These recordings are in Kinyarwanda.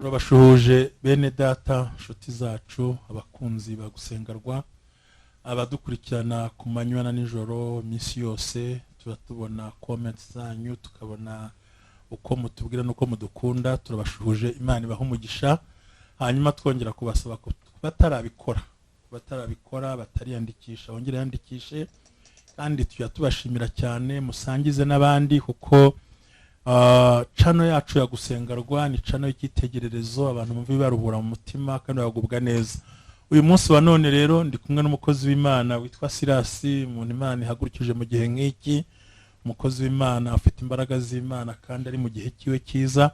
Urabashuhuje bene data nshuti zacu abakunzi bagusengerwa abadukurikirana ku manywa na nijoro iminsi yose turatubona comments zanyu tukabona uko mutubwira nuko mudukunda turabashuhuje Imana ibaha umugisha hanyuma twongera kubasaba ko batarabikora batariyandikisha wongere yandikishe kandi tubashimira cyane musangize n'abandi kuko channel yacu ya gusengerwa ni channel y'ikitegererezo abantu mumvi baruhura mu mutima kandi bagubwa neza. Uyu munsi wa none rero ndi kumwe n'umukozi w'Imana witwa Silas mu Imana ihagurukije mu gihe nk'iki. Umukozi w'Imana afite imbaraga z'Imana kandi ari mu gihe kiwe cyiza.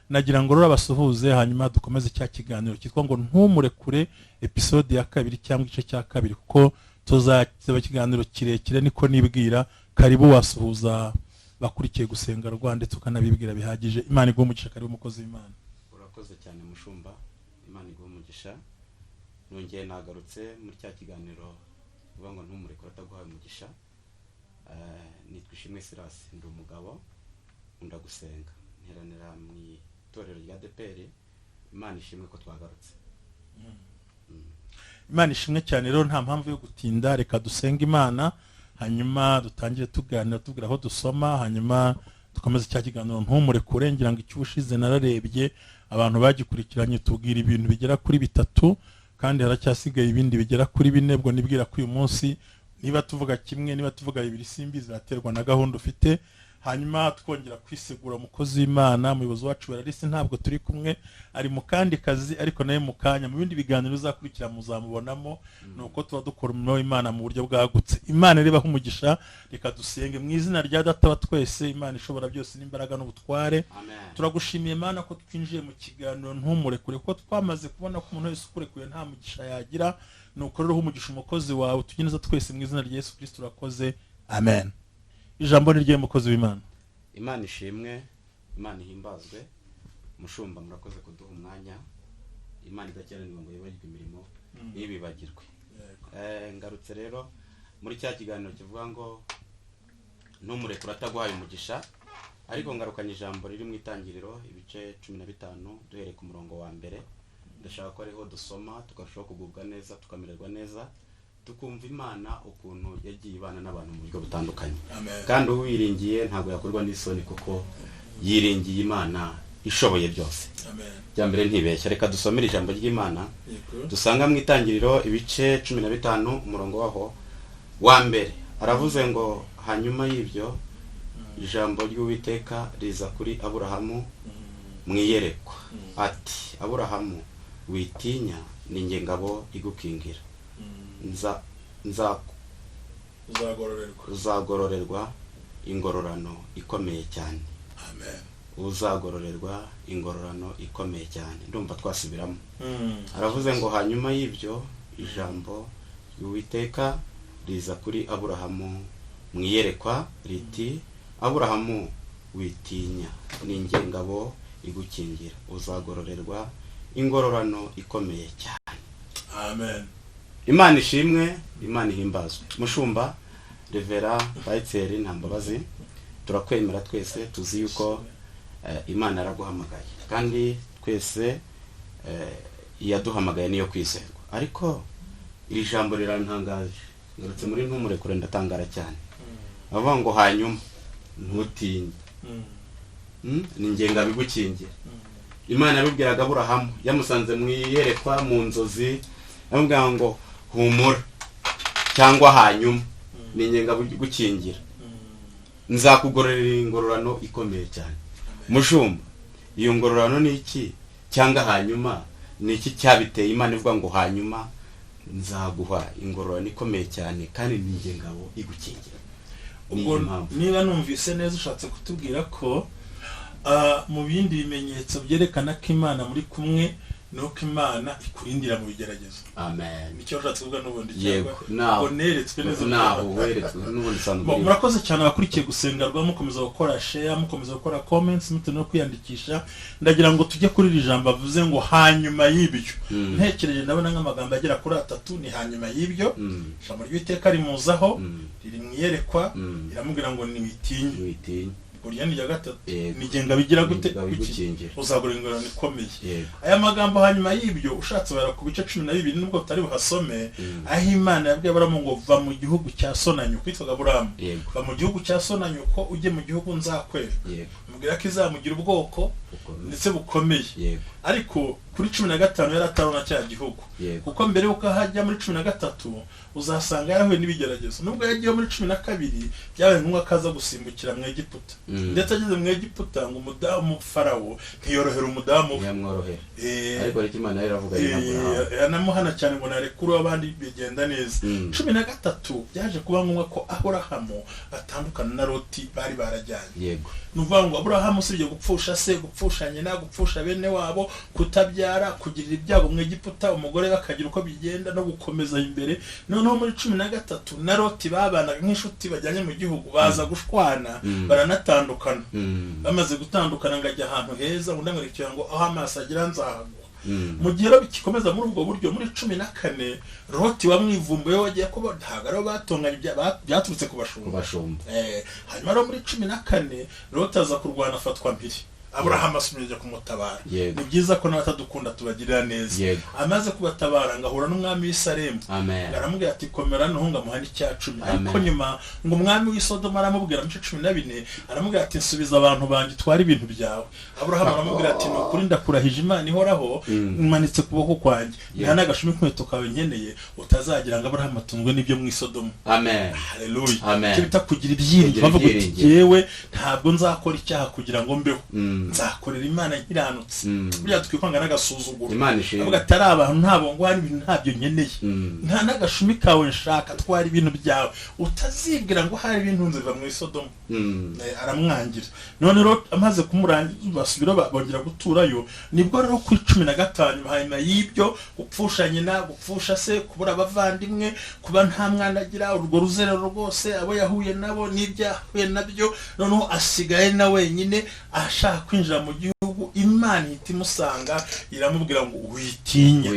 Nagira ngo rero abasuhuze hanyuma dukomeze cya kiganiro cyitwa ngo ntumurekure episode ya 2 cyangwa igice cya 2 kuko tuzaba ikiganiro kirekire niko nibwira. Karibu wasuhuza bakurikiye gusengerwa ndetse ukanabibwira bihagije. Imana iguhe umugisha. Karibu umukozi w'Imana. Urakoze cyane mushumba. Imana iguhe umugisha. Nongeye nagarutse muri cya kiganiro uvuga ngo ntumurekure ataguhaye umugisha. Nitwa Ishimwe Silas, ndi umugabo unda gusenga nteranira mu itorero rya ADEPR. Imana ishimwe ko twagarutse. Imana ishimwe cyane rero nta mpamvu yo gutinda, reka dusenga Imana hanyuma dutangire tuganira tubwira aho dusoma hanyuma dukomeze cya kiganiro ntumurekure. Ngira ngo icyubushize nararebye abantu bagikurikiranye tubwira ibintu bigera kuri 3 kandi haracyasigaye ibindi bigera kuri 4. Bwo nibwira ko uyu munsi niba tuvuga kimwe niba tuvuga 2 simbizi zaterwa na gahunda ufite hanyuma twongera kwisegura umukozi w'Imana umuyobozi wacu Bararisi ntabwo turi kumwe ari mu kandi kazi ariko naye mu kanya mu bindi biganiro uzakurikira muzamubonamo nuko tuba dukora umurimo w'Imana mu buryo bwagutse. Imana irebaho umugisha. Reka dusenge mu izina rya Data wa twese Imana ishobora byose n'imbaraga n'ubutware. Turagushimiye Imana ko twinjiye mu kiganiro ntumurekure ko twamaze kubona ko umuntu wese ukurekuye nta mugisha yagira. Nuko rero umugisha umukozi wawe tugineza twese mu izina rya Yesu Kristo urakoze. Amen. Ijambo ni rye mukozi w'Imana. Imana ishimwe, Imana ihimbazwe. Mushumba murakoze kuduha umwanya. Imana idakeranirwa ngo yibagirwe imirimo n'ibibagirwe. Ngarutse rero muri cya kiganiro kivuga ngo ntumurekure ataguhaye umugisha, ariko ngarukanye ijambo riri mu itangiriro ibice 15 duhereye ku murongo wa mbere. Ndashaka ko ariho dusoma tukarushaho kugubwa neza tukamererwa neza tukumva Imana ukuntu yagiye ibana n'abantu mu buryo butandukanye. Kandi uwiringiye ntabwo yakorwa n'isoni kuko yiringiye Imana ishoboye byose. Bya mbere ntibeshya. Reka dusomere ijambo ry'Imana dusanga mu itangiriro ibice 15 umurongo waho wa mbere. Aravuze ngo hanyuma y'ibyo ijambo ry'Uwiteka riza kuri Aburahamu mwiyerekwa ati Aburahamu witinya ni nge ngabo igukingira uzagororerwa ingororano ikomeye cyane. Uzagororerwa ingororano ikomeye cyane. Ndumva twasubiramo. Aravuze ngo hanyuma y'ibyo ijambo ry'Uwiteka riza kuri Aburahamu mwiyerekwa riti Aburahamu witinya ni nge ngabo igukingira uzagororerwa ingororano ikomeye cyane. Amen. Imana ishimwe, Imana ihimbazwe. Mushumba Revera Baitseri Ntambabazi, turakwemera twese tuzi yuko Imana yaraguhamagaye kandi twese yaduhamagaye niyo kwizerwa. Ariko iri jambo rirantangaje. Ngarutse muri ntumurekure ndatangara cyane. Avuga ngo hanyuma ntutinye. Ni nge ngabigukingira. Imana yabibwiraga Aburahamu yamusanze mwiyerekwa mu nzozi amubwira ngo humura cyangwa hanyuma ni nge ngabigukingira nzakugororera ingororano ikomeye cyane. Mushumba iyo ngororano ni iki cyangwa hanyuma ni iki cyabiteye Imana ivuga ngo hanyuma nzaguha ingororano ikomeye cyane kandi ni nge ngabo igukingira? Ubwo niba numvise neza ushatse kutubwira ko mu bindi bimenyetso byerekana ko Imana muri kumwe nuko Imana ikurindira mu bigeragezo. Amen. Nicyo ushatse kuvuga n'ubundi cyangwa neretswe neza naho weretswe n'ubundi sanzwe. Murakoze cyane abakurikiye gusengerwa mukomeza gukora share mukomeza gukora comments no kwiyandikisha. Ndagira ngo tujye kuri iri jambo avuze ngo hanyuma y'ibyo. Ntekereje ndabona nk'amagambo agera kuri 3 ni hanyuma y'ibyo. Ijambo ry'Uwiteka rimuzaho riri mwiyerekwa iramubwira ngo ni witinye. buriya ni ya gatatu nigenga bigira gute uzagura ingorane ikomeye. Aya magambo hanyuma y'ibyo ushatse bara ku bice 12 nubwo utari buhasome, aho Imana yabwiye Aburahamu ngo va mu gihugu cya so na nyoko, kwitwa Aburahamu, va mu gihugu cya so na nyoko ujye mu gihugu nzakwera, mubwira ko izamugira ubwoko ndetse bukomeye. Ariko kuri 15 yari atarona cya gihugu, kuko mbere yuko hajya muri 13 uzasanga yarahuye n'ibigeragezo. Nubwo yagiye muri 12 byabaye ngombwa akaza gusimbukira mu Egiputa, ndetse ageze mu Egiputa ngo umudamu Farawo ntiyorohera umudamu yamworohera. Ariko ariko Imana yaravuga yanamuhana cyane ngo narekuru abandi bigenda neza. 13 byaje kuba ngombwa ko Aburahamu atandukana na Loti bari barajyanye. Nuvuga ngo Aburahamu usibye gupfusha se, gupfusha nyina, gupfusha bene wabo, kutabyara, kugirira ibyago mu Egiputa, umugore bakagira uko bigenda no gukomeza imbere. Noneho muri 13 na Loti babanaga nk'inshuti bajyanye mu gihugu, baza gushwana baranatandukana. Bamaze gutandukana ngajya ahantu heza ndamwerekera ngo aho amaso agira nzahagwa. Mu gihe rero bikomeza muri ubwo buryo, muri 14 Loti wamwivumbuye wagiye kuba ntagaro batonganye byaturutse ku bashumba. Hanyuma rero muri 14 Loti aza kurwana afatwa mpiri, Aburahamu asumije kumutabara. Ni byiza ko n'abatadukunda tubagirira neza. Amaze kubatabara ngahura n'umwami w'Isalemu, aramubwira ati komera nuhunga muhani cya 10. Ariko nyuma ngo umwami w'Isodoma aramubwira mu 14 aramubwira ati nsubiza abantu banjye twari ibintu byawe. Aburahamu aramubwira ati nukuri ndakurahije Imana ihoraho umanitse kuboko kwanjye, nta nagashumi kweto kawe nkeneye, utazagira ngo Aburahamu atungwe n'ibyo mu Isodoma. Haleluya. Cyo bitakugira ibyiringiro bavuga ati yewe ntabwo nzakora icyaha kugira ngo mbeho, nzakorera Imana nkiranutse. Burya twikwanga n'agasuzuguro, avuga ati ari abantu ntabo ngo hari ibintu ntabyo nkeneye, nta nagashumi kawe nshaka, twari ibintu byawe, utazibwira ngo hari ibintu nziva mu Isodoma. Aramwangira. None rero amaze kumurangiza basubira bongera guturayo. Nibwo rero ku 15 hanyuma y'ibyo gupfusha nyina, gupfusha se, kubura abavandimwe, kuba nta mwana agira, urwo ruzerero rwose abo yahuye nabo n'ibyahuye nabyo, noneho asigaye na wenyine ashaka kwinjira mu gihugu. Imana itimusanga iramubwira ngo witinya,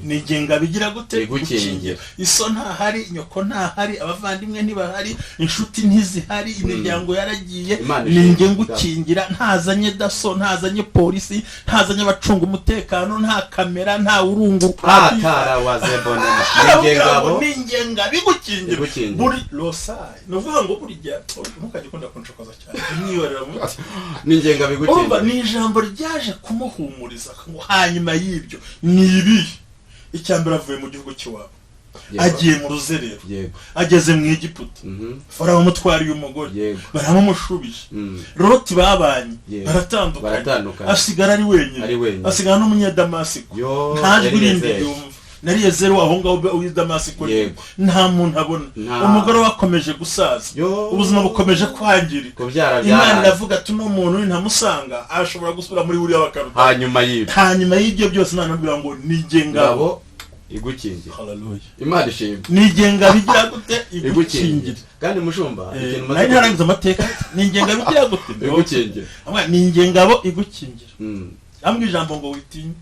nigenga bigira gute gukingira. Iso ntahari, nyoko ntahari, abavandimwe ntibahari, inshuti ntizihari, imiryango yaragiye, ninge ngukingira. Ntazanye daso, ntazanye polisi, ntazanye abacunga umutekano, nta kamera, nta urungu atara wazebona ningenga bigukingira muri Losai. Nuvuga ngo buri gihe ntukajye kunda kunshokoza cyane, niyorera mu ningenga bigukingira. Ni ijambo ryaje kumuhumuriza ngo hanyuma y'ibyo nibi icyambere avuye mu gihugu cy'iwabo, agiye mu ruzerero, ageze mu Egiputa, Farawo mutwari y'umugore baramumushubije. Loti babanye baratandukanye, asigara ari wenyine, asigara n'umunyedamasiko, ntajwi irindi yumva. Nariye zero aho ngaho w'Damasiko, nta muntu abona. Umugore wakomeje gusaza, ubuzima bukomeje kwangirika. Imana iravuga ati no muntu ntamusanga ashobora gusubira muri buriya bakaruta. Hanyuma y'ibyo byose Imana ibwira ngo nigengabo igukingira. Haleluya. Imana ishimwe. Nigenga bigira gute igukingira. Kandi mushumba ikintu maze narangiza amateka nigenga bigira gute igukingira. Amwe ningengabo igukingira. Ambwe ijambo ngo witinya.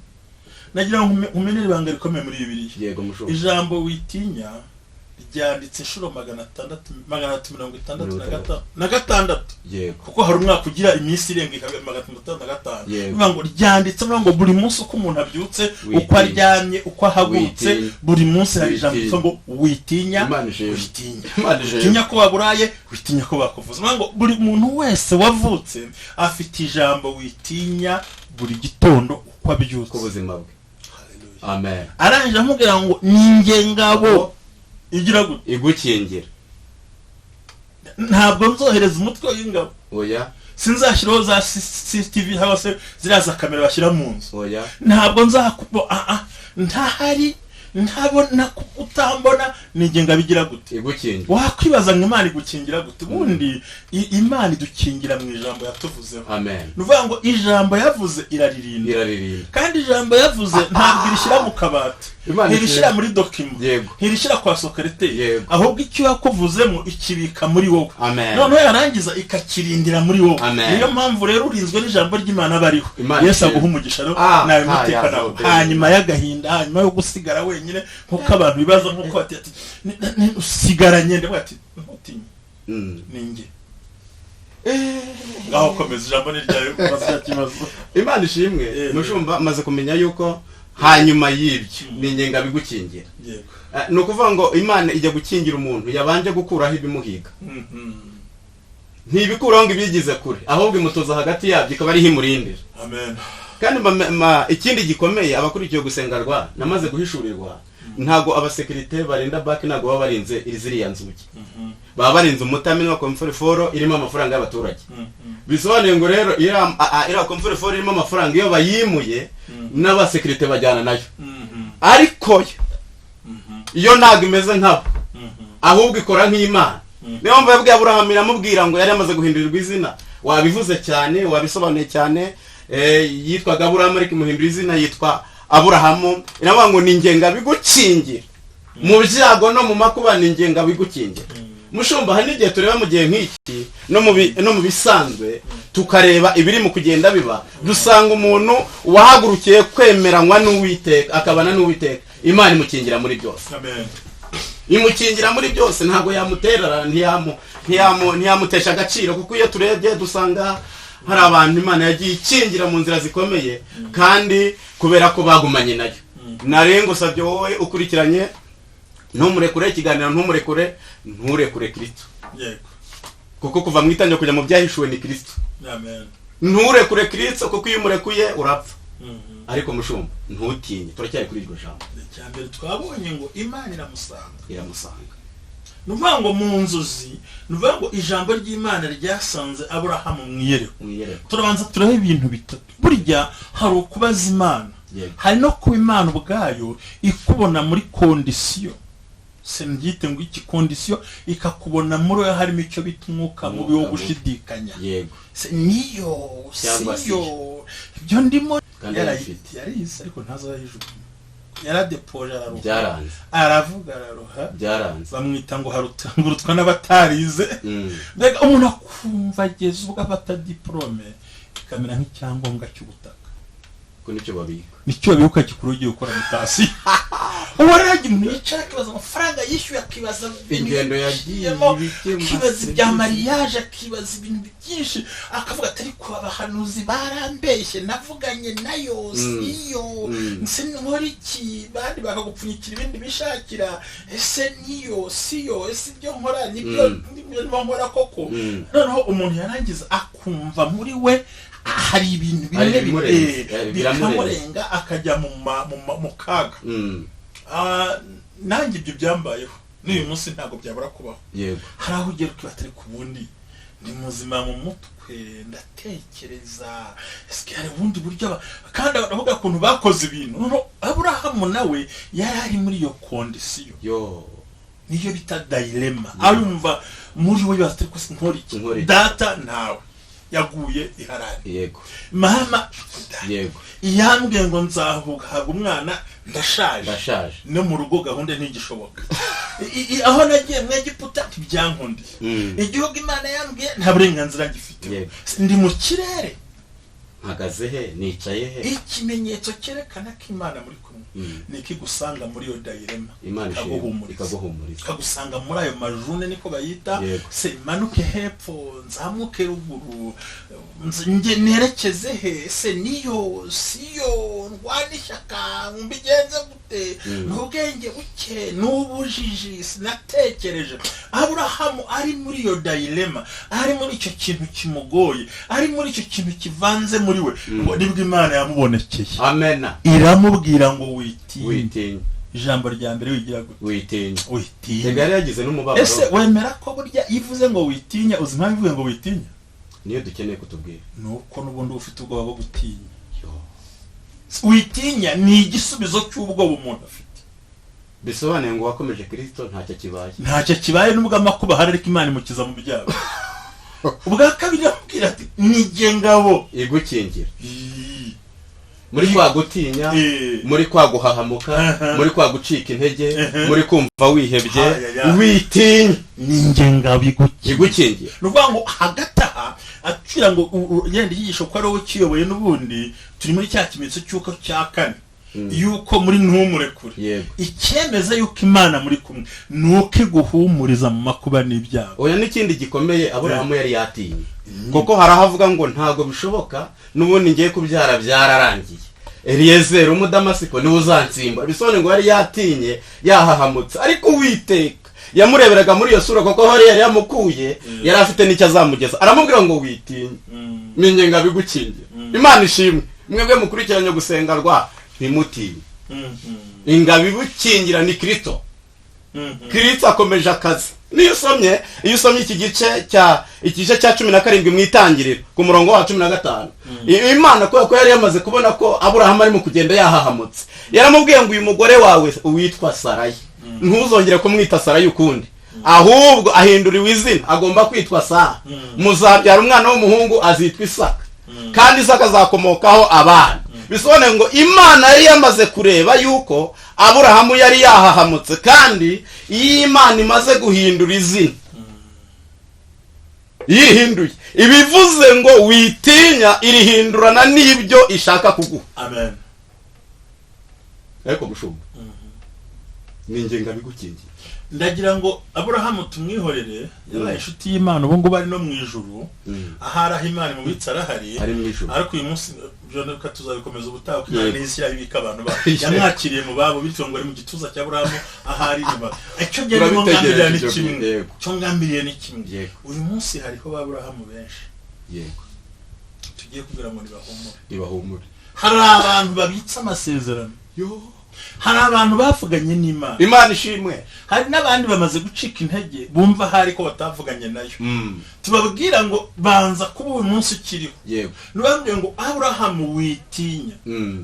Nagira ngo umenere ibanga rikomeye muri Bibiliya. Ijambo witinya ryanditse inshuro 666. Kuko hari umwaka ugira iminsi irenga 665. Bivuga ngo ryanditse ngo buri munsi uko umuntu abyutse, uko aryamye, uko ahagurutse, buri munsi hari ijambo ngo witinya, witinya ko waburaye, witinya ko bakuvuza. Ngo buri muntu wese wavutse afite ijambo witinya buri gitondo uko abyutse ubuzima bwe. Amen. Aranje amubwira ngo ningengabo igira gute igukingira. Ntabwo nzohereza umutwe w'ingabo, sinzashyiraho za CCTV hose ziraza kamera bashyira mu nzu, ntabwo nzakubo ntahari, ntabona utambona. Nigenga bigira gute igukingira. Wakwibaza ngo Imana igukingira gute? Bundi Imana idukingira mu ijambo yatuvuzeho. Amen. Nuvuga ngo ijambo yavuze iraririnda, kandi ijambo yavuze ntabwo irishyira mu kabati, ntirishyira muri document, ntirishyira kwa secrétaire, ahubwo icyo yakuvuzemo ikibika muri wowe. Noneho yarangiza ikakirindira muri wowe. Niyo mpamvu rero urinzwe n'ijambo ry'Imana bariho. Yesu aguha umugisha rero nawe muteka nawe. Hanyuma y'agahinda, hanyuma yo gusigara wenyine nkuko abantu bibaza, nkuko ati usigaranye, ndabwo ati ntutinye ninge ngaho komeza ijambo ni ryawe kubaza kibazo. Imana ishimwe mushumba amaze kumenya yuko hanyuma y'ibyo ni ingenga bigukingira. Yego. Ni ukuvuga ngo Imana ijya gukingira umuntu yabanje gukuraho ibimuhiga. Ntibikuraho ngo ibigize kure ahubwo imutoza hagati yabyo ikaba ari himurindira. Amen. Kandi ikindi gikomeye abakurikiye gusengerwa namaze guhishurirwa ntago abasekirite barinda baki ntago baba barinze ziriya nzuki. Baba barinze umutamini wa komforeforo irimo amafaranga y'abaturage. Bisobanuye ngo rero ira komforeforo irimo amafaranga iyo bayimuye n'abasekirite bajyana nayo. Ariko iyo ntago imeze nkabo ahubwo ikora nk'Imana. Niyo mpamvu yabwiye Aburahamu iramubwira ngo yari amaze guhindurirwa izina. Wabivuze cyane wabisobanuye cyane. Yitwaga Aburahamu ariko imuhindura izina yitwa Aburahamu. Iravuga ngo ni ingenga bigukingira mu byago no mu makuba, ni ingenga bigukingira. Mushumba hari n'igihe tureba mu gihe nk'iki no mu bisanzwe tukareba ibiri mu kugenda biba, dusanga umuntu wahagurukiye kwemeranywa n'Uwiteka akabana n'Uwiteka, Imana imukingira muri byose. Amen. Imukingira muri byose, ntago yamuterera ntiyamutesha agaciro, kuko iyo turebye dusanga hari abantu Imana yagiye ikingira mu nzira zikomeye kandi kubera ko bagumanye nayo. Narengo savye wowe ukurikiranye ntumurekure ikiganiro, nturekure Kristo. Yego. Kuko kuva mu itangira kujya mu byahishuwe ni Kristo. Amen. Nturekure Kristo kuko iyo umurekuye urapfa. Ariko mushumba ntutinye, turacyari kuri iryo jambo. Icyambere twabonye ngo Imana iramusanga. Nuvuga ngo mu nzozi, nuvuga ngo ijambo ry'Imana ryasanze Aburahamu mwiyereko. Turabanza turebe ibintu bitatu. Burya hari ukubaza Imana. Hari no kuba Imana ubwayo ikubona muri kondisiyo. Senbyite ngo iki kondisiyo ikakubona muri we harimo icyo bita umwuka mubi wo gushidikanya. Yego. Niyo ibyo ndimo yarize ariko ntazahijwe. Yaradepoje aravuga araroha. Bamwita ngo harutangurutwa n'abatarize. Mbega umuntu akumva ageze ubwo afata diplome ikamera nk'icyangombwa cy'ubutaka. Ko nicyo babika gikuru ugiye gukora mutasi. Uwo rero umuntu yicara akibaza amafaranga yishyuye, akibaza ingendo yagiye, akibaza ibya mariage, akibaza ibintu byinshi, akavuga ati ariko abahanuzi barambeshye, navuganye nayo siyo, nse nkora iki, bandi bakagupfunyikira ibindi bishakira, ese niyo siyo, ese ibyo nkora nibyo nkora koko. Noneho umuntu yarangiza akumva muri we hari ibintu biramurenga akajya mu kaga. Nanjye ibyo byambayeho n'uyu munsi ntabwo byabura kubaho. Hari aho ugera ukibatari ku bundi ndi muzima mu mutwe ndatekereza ese hari ubundi buryo kandi baravuga ukuntu bakoze ibintu. Aburahamu nawe yari ari muri iyo kondisiyo niyo bita dilema. Ayumva muri we batari nkora iki, data ntawe yaguye iharani. Yego. Mama yego. Yambwiye ngo nzahabwa umwana ndashaje. No mu rugo gahunda ntigishoboka. Aho nagiye mu Egiputa ntibyankundi. Igihugu Imana yambwiye nta burenganzira gifite. Ndi mu kirere. Mpagaze he, nicaye he. Ikimenyetso cyerekana ko Imana muri kumwe niki gusanga muri yo dilema. Imana ikaguhumuriza. Kagusanga muri ayo majune niko bayita. Se manuke hepfo, nzamuke ruguru, nje nerekeze he, se niyo siyo, ndwanishaka mbigenze gute, n'ubwenge buke, n'ubujiji sinatekereje. Aburahamu ari muri yo dilema, ari muri icyo kintu kimugoye, ari muri icyo kintu kivanze muri we. Nibwo Imana yamubonekeye. Amen. Iramubwira ngo witinye. Ijambo rya mbere wigira gute? Witinye. Tegari yagize n'umubabaro. Ese wemera ko burya ivuze ngo witinya, uzima bivuye ngo witinya? Niyo dukeneye kutubwira. Nuko nubundi ufite ubwoba bwo gutinya. Witinya ni igisubizo cy'ubwoba umuntu afite. Bisobanuye ngo wakomeje Kristo ntacyo kibaye n'ubwo amakuba hari ariko Imana imukiza mu byago. Ubwa kabiri akubwira ati nige ngabo igukingira. Muri kwa gutinya, muri kwa guhahamuka, muri kwa gucika intege, muri kumva wihebye, witinya ninge ngabo igukingira. Nuvuga ngo hagata atwira ngo yenda yigisho ko ari wowe kiyoboye n'ubundi turi muri cya kimenyetso cy'uko cya kane. yuko muri ntumurekure Yego. icyemeza yuko imana muri kumwe nuko iguhumuriza mu makuba n'ibyago. oya n'ikindi gikomeye Aburahamu yari yatinye kuko harahavuga ngo ntago bishoboka n'ubundi ngiye kubyara byararangiye Eliyezeri umudamasiko niwe uzansimba bisobanura ngo yari yatinye yahahamutse ariko Uwiteka yamureberaga muri iyo sura kuko hari yari yamukuye yari afite n'icyo azamugeza aramubwira ngo witinye minye ngabigukingira Imana ishimwe mwebwe mukurikiranye gusengarwa ntimutinye ingabibukingira ni Kristo Kristo akomeje akazi iyo usomye iki gice cya 17 mu itangiriro ku murongo wa 15 Imana ko yari yamaze kubona ko Aburahamu ari mu kugenda yahahamutse yaramubwiye ngo uyu mugore wawe witwa Sarayi ntuzongere kumwita Sarayi ukundi ahubwo ahinduriwe izina agomba kwitwa Sara muzabyara umwana w'umuhungu azitwa Isaka kandi Isaka azakomokaho abana bisobanuye ngo Imana yari yamaze kureba yuko Aburahamu yari yahahamutse kandi iyo Imana imaze guhindura izina yihinduye ibivuze ngo witinya irihindurana n'ibyo ishaka kuguha. Amen. Ariko gushumba ninjye ngabigukingiye ndagira ngo Aburahamu tumwihorere yabaye inshuti y'Imana ubu ngubu ari no mu ijuru ahari Imana mu bitsara hari ariko uyu munsi Jonathan tuzabikomeza ubutaha kugira n'isi yabika abantu ba yamwakiriye mu babo bityo ngo ari mu gituza cya Aburahamu ahari nyuma icyo byari mu ngambiriye ni kimwe cyo ngambiriye ni kimwe uyu munsi hariho Aburahamu benshi yego tugiye kugira ngo nibahumure hari abantu babitsa amasezerano hari abantu bavuganye n'Imana Imana ishimwe hari n'abandi bamaze gucika intege bumva hari ko batavuganye nayo tubabwira ngo banza kuba uyu munsi ukiriho yego nubabwiye ngo Aburahamu witinya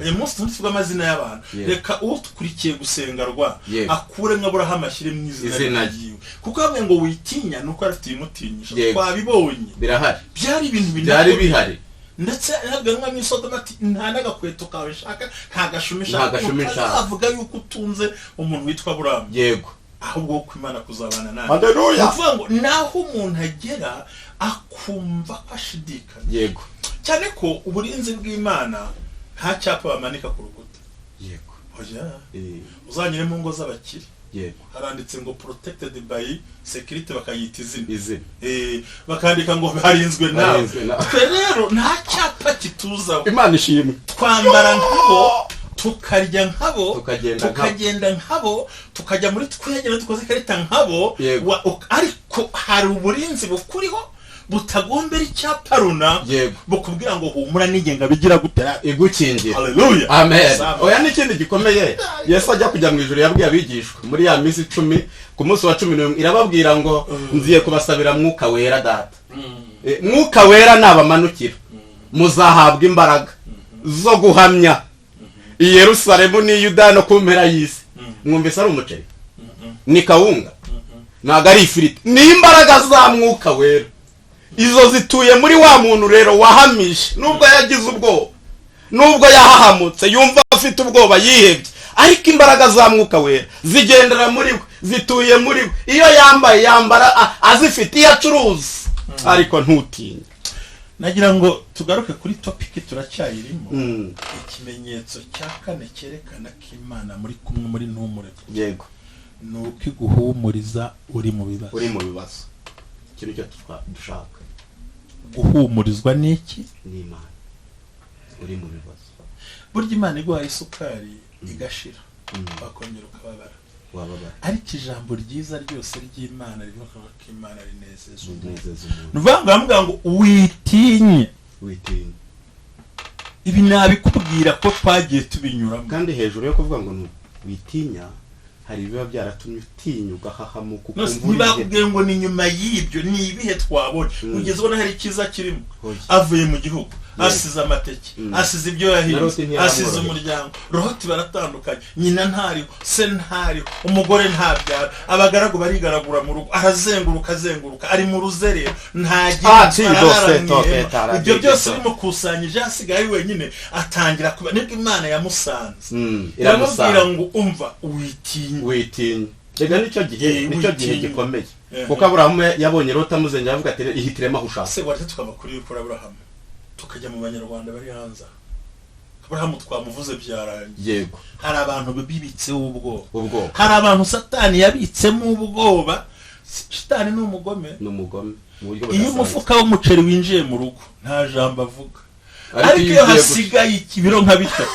uyu munsi tuvuga amazina y'abantu reka uwo tukurikiye gusengarwa akure nk'Aburahamu ashyire mu izina ryiwe kuko bamwe ngo witinya nuko afite imutinyisha twabibonye birahari byari ibintu byari bihari ndetse ntabwo mu Sodoma ati nta n'agakweto kawe shaka nta gashumisha avuga yuko utunze umuntu witwa Aburahamu yego ahubwo ko Imana kuzabana nawe haleluya uvuga ngo naho umuntu agera akumva ashidikana yego cyane ko uburinzi bw'Imana nta cyapa bamanika ku rukuta yego oya uzanyure mu ngo z'abakire yego haranditse ngo protected by security bakayita izina bakandika ngo harinzwe nawe rero nta cyapa kituzaho Imana ishimwe twambara nkabo tukarya nkabo tukagenda nkabo tukajya muri twegera dukoze karita nkabo ariko hari uburinzi bukuriho butagombera icyapa runa bukubwira ngo humura n'ingenga bigira gutera igukingira haleluya amen oya n'ikindi gikomeye Yesu ajya kujya mu ijuru yabwiye abigishwa muri ya minsi 10 ku munsi wa 11 irababwira ngo nziye kubasabira mwuka wera data mwuka wera nabamanukira muzahabwa imbaraga zo guhamya i Yerusalemu ni Yuda no ku mpera y'isi mwumvise ari umuceri ni kawunga naga ari ifiriti ni imbaraga za mwuka wera izo zituye muri wa muntu rero wahamishe nubwo yagize ubwoba nubwo yahahamutse yumva afite ubwoba yihebye ariko imbaraga za mwuka wera zigendera muri we zituye muri we iyo yambara azifite iyo acuruza ariko ntutinye nagira ngo tugaruke kuri topic turacyayirimo ikimenyetso cya kane cyerekana ko Imana muri kumwe muri ntumure yego nuko iguhumuriza uri mu bibazo kiri cyo dushaka guhumurizwa n'iki n'Imana uri mu bibazo burya Imana iguha isukari igashira bakongera ukababara ariko ijambo ryiza ryose ry'Imana rivuga ko Imana rinezeza umuntu ngo witinye ibi nabikubwira ko twagiye tubinyuramo kandi hejuru yo kuvuga ngo witinya hari biba byaratumye utinya ugahahamuka ntibakubwiye ngo ni nyuma y'ibyo ni ibihe twabonye ugeze ubona hari ikiza kirimo avuye mu gihugu asize amateke asize ibyo yahinze asize umuryango rohoti baratandukanye nyina ntariho se ntariho umugore ntabyara abagaragu barigaragura mu rugo arazenguruka ari mu ruzerero ibyo byose bimukusanyije hasigaye wenyine atangira kuba nibwo Imana yamusanze iramubwira ngo umva witinye rega nicyo gihe gikomeye kuko Aburahamu yabonye Loti amuzengera avuga ati ihitiremo aho ushaka se warte tukaba kuri Aburahamu tukajya mu banyarwanda bari hanze Aburahamu twamuvuze byarangiye. yego Hari abantu bibitseho ubwoba. ubwoba Hari abantu Satani yabitsemo ubwoba. Satani ni umugome. n'umugome mu buryo Iyo budasanzwe. umufuka w'umuceri winjiye mu rugo nta jambo avuga, ariko iyo hasigaye ikibiro nka bitatu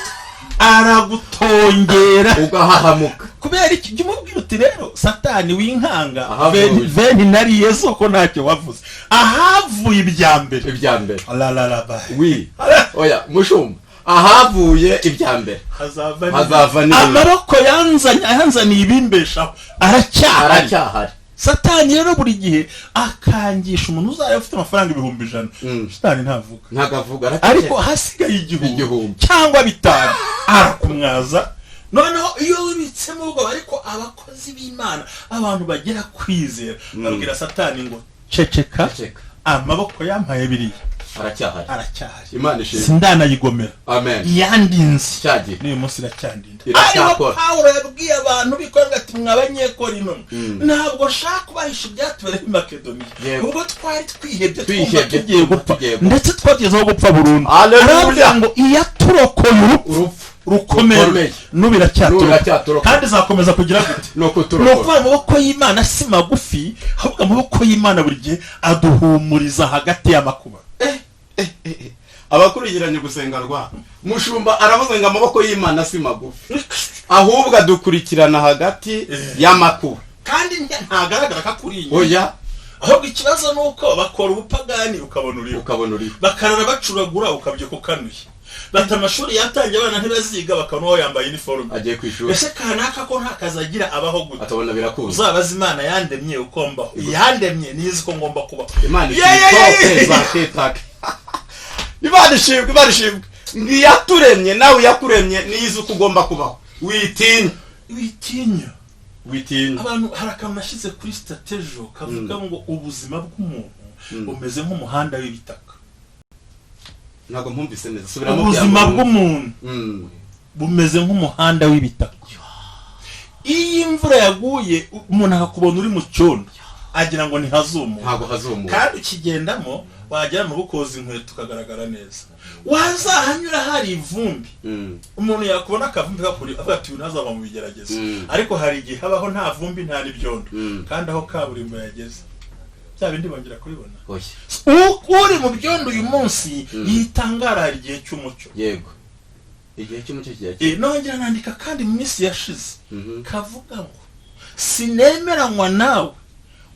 aragutongera ugahahamuka. kubera iki? Jya umubwira uti rero Satani winkanga, Ahavuye. veni nariye soko ntacyo wavuze, ahavuye ibya mbere ibya mbere alalaba wi oya mushumba, ahavuye ibya mbere hazava n'ibindi. amaboko yanzaniye ibimbeshaho aracyahari. aracyahari. Satani rero buri gihe akangisha umuntu uzaba ufite amafaranga 1,100. Satani ntavuga, ntagavuga, ariko hasigaye igihumbi cyangwa 5 arakumwaza. Noneho iyo wibitsemo ubwo, ariko abakozi b'Imana, abantu bagera kwizera, babwira Satani ngo ceceka, amaboko yampaye biriya aracyahari. Imana ishimwe. Sindanayigomera. Amen. Yandinze cyagiye n'uyu munsi iracyandinda. Iracyakora. Pawulo yabwiye abantu bikorwa ati mw'abanyekorino, ntabwo nshaka kubahisha ibyatubereho i Makedoniya, ubwo twari twihebye twumva tugiye gupfa, ndetse twagezeho gupfa burundu. Aravuga ngo iyaturokoye urupfu rukomeye n'ubu iracyaturoka, kandi izakomeza kugira gute? Ni ukuvuga amaboko y'Imana si magufi, ahubwo amaboko y'Imana buri gihe aduhumuriza hagati y'amakuba. abakurikiranye gusenga rwa mushumba aravuze ngo amaboko y'Imana si magufi, ahubwo adukurikirana hagati y'amakuba, kandi ntagaragara ko akuri inyuma. oya ahubwo ikibazo nuko bakora ubupagani ukabona uriho, bakarara bacuragura ukabyuka ukanuye, bata amashuri yatangiye abana ntibaziga bakabona uwo yambaye uniforme agiye kwishura. ese kanaka ko nta kazi agira abaho gute? atabona birakuza. uzabaza Imana yandemye uko mbaho, yandemye nizi ko ngomba kubaho. Imana ishimwe. Imana ishimwe. Ngiyaturemye nawe yakuremye nizi uko ugomba kubaho. Witinya. Abantu hari akantu nashize kuri statejo kavuga ngo ubuzima bw'umuntu bumeze nk'umuhanda w'ibitaka. Ntabwo mpumvise neza. Subiramo. Ubuzima bw'umuntu bumeze nk'umuhanda w'ibitaka. Iyo imvura yaguye umuntu akakubona uri mu cyondo agira ngo ntihazumuka. Ntabwo hazumuka. Kandi ukigendamo wagera mu bukoza inkweto ukagaragara neza. Wazahanyura hari ivumbi, umuntu yakubona akavumbi kakuri avuga ati unazaba mu bigerageza. Ariko hari igihe habaho nta vumbi nta n'ibyondo, kandi aho kaburimbo yageze bya bindi bongera kubibona. Uri mu byondo uyu munsi yitangara hari igihe cy'umucyo. Yego, igihe cy'umucyo kigiye. Nongera nandika kandi mu minsi yashize kavuga ngo sinemeranywa nawe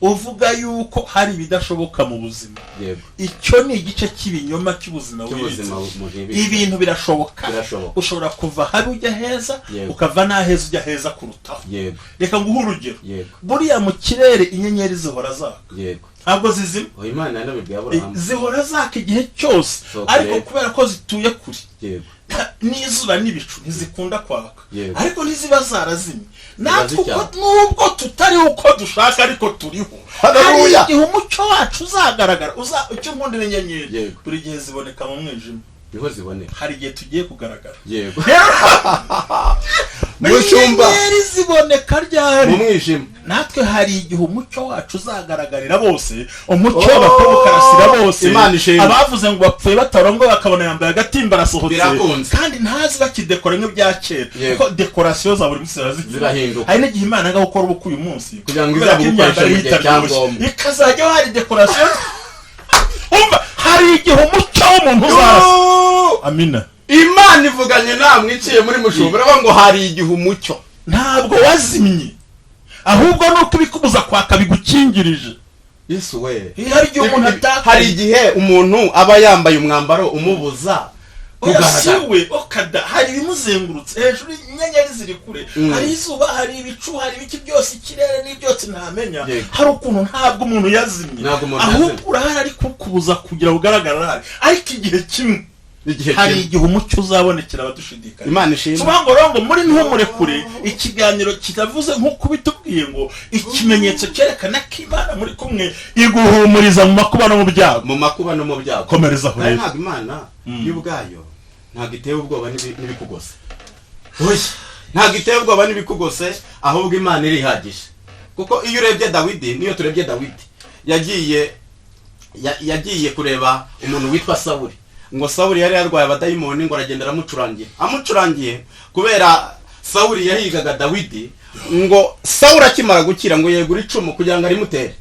uvuga yuko hari ibidashoboka mu buzima. Yego. Icyo ni igice cy'ibinyoma cy'ubuzima ibintu birashoboka. Ushobora kuva habi ujya heza, ukava n'aheza ujya heza kurutaho. Yego. Reka nguhe urugero. Buriya mu kirere inyenyeri zihora zaka. Yego. Ntabwo zizima. Imana yanabibwiye Aburahamu. Zihora zaka igihe cyose, ariko kubera ko zituye kuri. Yego. N'izuba n'ibicu ntizikunda kwaka, ariko ntiziba zarazimye. Natwe nubwo tutari uko dushaka ariko turiho. Hari igihe umucyo wacu uzagaragara. Icyo nkundira inyenyeri buri gihe ziboneka mu mwijima. Niho ziboneka. Hari igihe tugiye kugaragara. Yego. Inyenyeri ziboneka ryari? Mu mwijima. Natwe hari igihe umucyo wacu uzagaragarira bose, umucyo w'abakobwa ukarasira bose. Abavuze ngo bapfuye batarongo bakabona yambaye agatimba arasohotse, kandi ntazi bakidekora nk'ibya kera, kuko dekorasiyo za buri munsi zirahinduka. Hari n'igihe Imana agakora ubukwe uyu munsi kugira ngo izabukoreshe mu gihe cyangomba, ikazajya hari dekorasiyo. Umva, hari igihe umucyo w'umuntu uzarasa. Amina. Imana ivuganye namwe iciye muri mushumba ngo hari igihe umucyo ntabwo wazimye, ahubwo nuko ibikubuza kwaka bigukingirije. Yesu we. Hari igihe umuntu aba yambaye umwambaro umubuza kugaragara. Okada hari ibimuzengurutse hejuru, inyenyeri ziri kure, hari izuba, hari ibicu, hari ibiki byose, ikirere n'ibyose ntamenya. Hari ukuntu ntabwo umuntu yazimye, ahubwo urahari ariko kubuza kugira ugaragara. Ariko igihe kimwe hari igihe umucyo uzabonekera abadushidikanya. Imana ishimwe. Tubango muri ntumure kure ikiganiro kitavuze nk'uko bitubwiye ngo ikimenyetso cyerekana ko Imana muri kumwe iguhumuriza mu makuba no mu byago. Mu makuba no mu byago. Komereza aho rero. Ntabwo Imana y'ubwayo ntabwo iteye ubwoba n'ibikugose. Oya, ntabwo iteye ubwoba n'ibikugose, ahubwo Imana irihagije. Kuko iyo urebye Dawidi, niyo turebye Dawidi yagiye kureba umuntu witwa Sawuli, ngo Sawuli yari yarwaye abadayimoni ngo aragenda amucurangiye kubera Sawuli yahigaga Dawidi ngo Sawuli akimara gukira ngo yegura icumu kugira ngo arimutere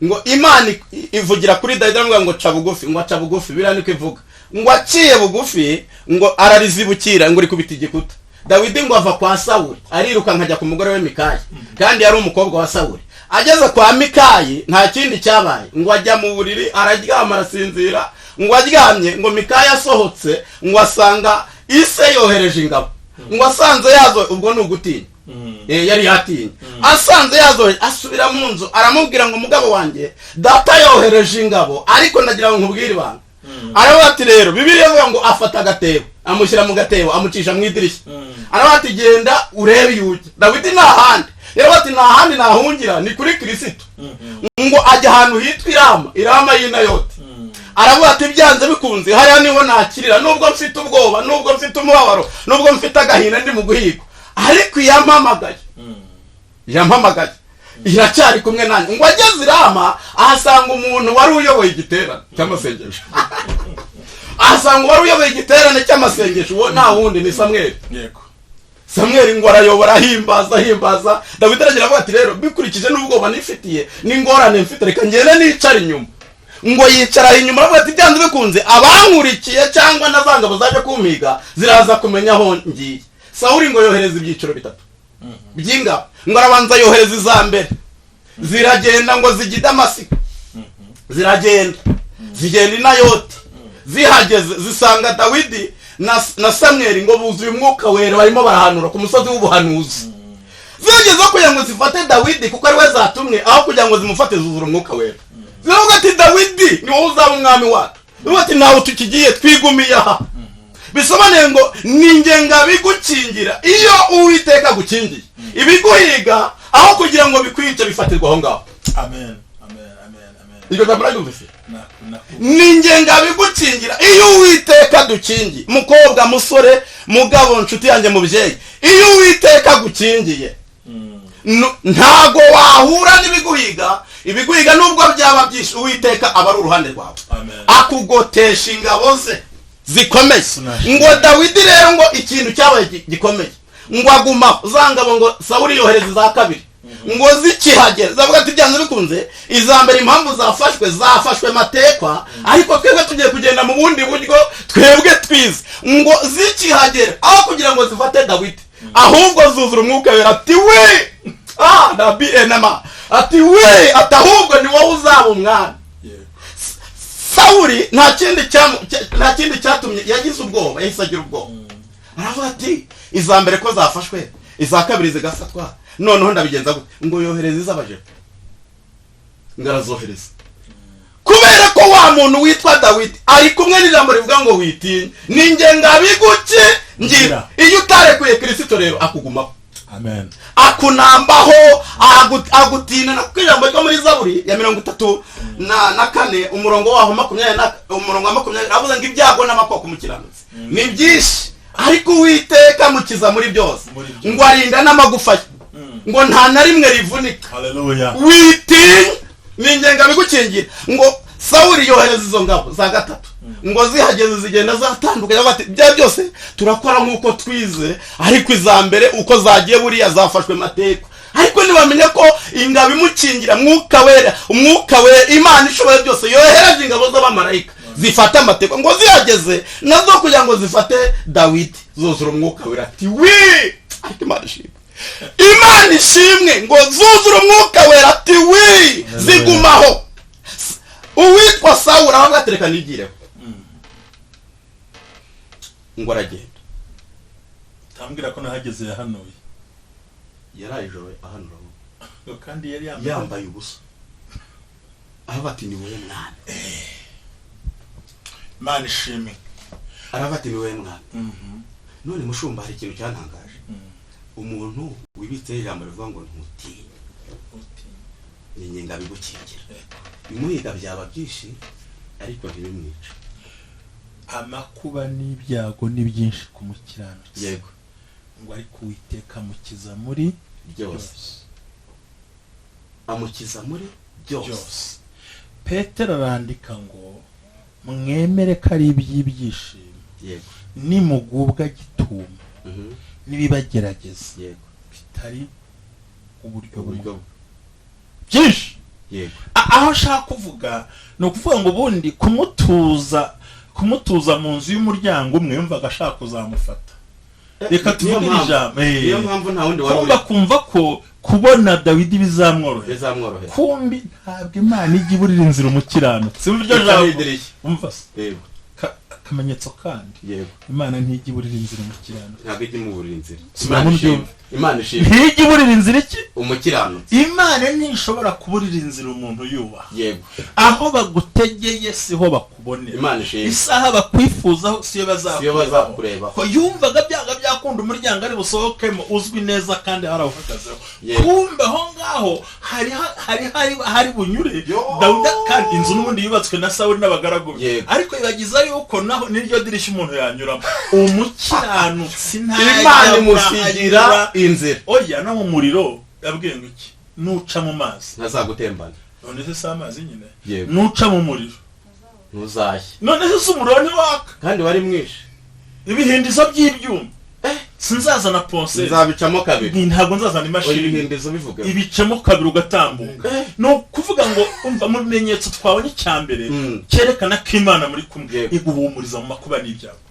ngo Imana ivugira kuri Dawidi ngo ca bugufi ngo aca bugufi biraniko ivuga ngo aciye bugufi ngo ararizibukira ngo rikubita igikuta Dawidi ngo ava kwa Sawuli ariruka nkajya ku mugore we Mikayi kandi yari umukobwa wa Sawuli ageze kwa Mikayi nta kindi cyabaye ngo ajya mu buriri araryama arasinzira ngo aryamye ngo Mikayi asohotse ngo asanga ise yohereje ingabo ngo asanze yazo ubwo n'ugutinya yari yatinye asanze yazo asubira mu nzu aramubwira ngo mugabo wanjye data yohereje ingabo ariko ndagira ngo nkubwire ibanga aravuga ati rero Bibiliya ivuga ngo afata agatebo amushyira mu gatebo amucisha mu idirishya aravuga ati genda urebe yuke Dawidi nta handi yaravuga ati nta handi nahungira ni kuri Kristo ngo ajya ahantu hitwa Irama y'Inayote aravuga ati byanze bikunze hariya niho nakirira nubwo mfite ubwoba nubwo mfite umubabaro nubwo mfite agahinda ndi mu guhiga ariko yampamagaye iracyari kumwe nanjye ngo ageze Irama ahasanga umuntu wari uyoboye igiterane cy'amasengesho ahasanga wari uyoboye igiterane cy'amasengesho uwo nta wundi ni Samweli yego Samweli ngo arayobora ahimbaza Dawidi aragira avuga ati rero bikurikije n'ubwoba nifitiye n'ingorane mfite reka ngende nicara inyuma ngo yicara inyuma aravuga ati byanze bikunze abankurikiye cyangwa nazangabo zaje kumpiga ziraza kumenya aho ngiye Sawuli ngo yohereza ibyiciro bitatu by'ingabo ngo arabanza yohereza izambere ziragenda ngo zijya Damasiko zigenda Inayote zihageze zisanga Dawidi na Samweli ngo buzuye umwuka wera barimo barahanura ku musozi w'ubuhanuzi zigeze kugira ngo zifate Dawidi kuko ari we zatumwe aho kugira ngo zimufate zuzura umwuka wera ziravuga ati Dawidi ni wowe uzaba umwami wacu ziravuga ati ntawe tukigiye twigumiye aha bisobanuye ngo ningenga bigukingira iyo Uwiteka gukingiye ibiguhiga aho kugira ngo bikwice bifatirwa aho ngaho amen iryo jambo ryumvise ningenga bigukingira iyo Uwiteka dukingiye mukobwa musore mugabo nshuti yanjye mubyeyi iyo Uwiteka gukingiye ntago wahura n'ibiguhiga ibiguhiga nubwo byaba byinshi Uwiteka aba ari uruhande rwawe akugotesha ingabo ze zikomeye ngo Dawidi rero ngo ikintu cyabaye gikomeye ngo aguma zangabo ngo Sawuli yohereza za kabiri ngo zikihagera zavuga ati byanze bikunze izambere impamvu zafashwe matekwa ariko twebwe tugiye kugenda mu bundi buryo twebwe twize ngo zikihagera aho kugira ngo zifate Dawidi ahubwo zuzura umwuka wera ati we nabi enama ati we atahubwo ni wowe uzaba umwami Sawuli nta kindi cyatumye yagize ubwoba yahise agira ubwoba aravuga ati izambere ko zafashwe iza kabiri zigafatwa noneho ndabigenza gute ngo yohereze iz'abajepo ngarazohereza kubera ko wa muntu witwa Dawidi ari kumwe n'ijambo rivuga ngo witinye ningenga biguke ngira iyo utarekuye Kristo rero akugumaho amen akunambaho agutina na kwijambo ryo muri Zaburi ya 34 umurongo waho 20 umurongo wa 20 avuze ngo ibyago n'amakoko mu kiranutsi ni byinshi ariko Uwiteka mukiza muri byose ngo arinda n'amagufa ngo nta na rimwe rivunika haleluya witinye ningenga bigukingira ngo Sawuli yohereza izo ngabo za gatatu ngo zihageze zigenda zatandukanye bati bya byose turakora nk'uko twize ariko izambere uko zagiye buriya zafashwe mateko ariko nibamenye ko ingabo imukingira umwuka wera Imana ishoboye byose yohereje ingabo z'abamarayika zifata amateko ngo zihageze nazo kugira ngo zifate Dawidi zuzura umwuka wera ati wi Imana ishimwe ngo zuzura umwuka wera ati wi zigumaho uwitwa Sawuli aravuga ati reka nigireho ngo aragenda tambwira ko nahageze yahanuye yarayijoro ahanura kandi yari yambaye ubusa aravuga ati ni wowe mwana Imana ishimwe aravuga ati ni wowe mwana none mushumba hari ikintu cyantangaje umuntu wibitse ijambo rivuga ngo ntutinye ningenga bigukingira bimuhiga byaba byinshi ariko ntibimwica amakuba n'ibyago ni byinshi ku mukiranutsi yego ngo ariko Uwiteka amukiza muri byose amukiza muri byose Petero arandika ngo mwemere ko ari iby'ibyishimo yego nimugubwa gituma nibibagerageza yego bitari uburyo uburyo byinshi yego aho nshaka kuvuga ni ukuvuga ngo ubundi kumutuza mu nzu y'umuryango umwe yumvaga ashaka kuzamufata reka tuvuge ijambo niyo mpamvu nta wundi wari kumva ko kubona Dawidi bizamworohera kumbi ntabwo Imana ijya iburira inzira umukiranutsi umva iryo jambo umva yego akamenyetso kandi yego Imana ntijya iburira inzira umukiranutsi ntabwo ijya imuburira inzira Imana ishimwe ntijya iburira inzira iki umukiranutsi Imana ntishobora kuburira inzira umuntu yubaha yego aho bagutegeye siho bakubonera Imana ishimwe isaha bakwifuzaho siyo bazakureba ko yumvaga byanga byakunda umuryango ari busohokemo uzwi neza kandi harawuhagazeho kumbe aho ngaho hari bunyure Dawidi kandi inzu n'ubundi yubatswe na Sawuli n'abagaragu be ariko ibagiza yuko naho niryo dirishya umuntu yanyuramo umukiranutsi Imana imusigira inzira oya no mu muriro yabwiye ngo iki nuca mu mazi ntazagutembana none se si amazi nyine nuca mu muriro ntuzashye none se umuriro ntiwaka kandi wari mwinshi ibihindizo by'ibyuma sinzazana ponse nzabicamo kabiri ntabwo nzazana imashini ibihindizo bivuga ibicamo kabiri ugatambuka no kuvuga ngo umva mu bimenyetso twabonye cyambere cyerekana ko Imana muri kumwe iguhumuriza mu makuba n'ibyago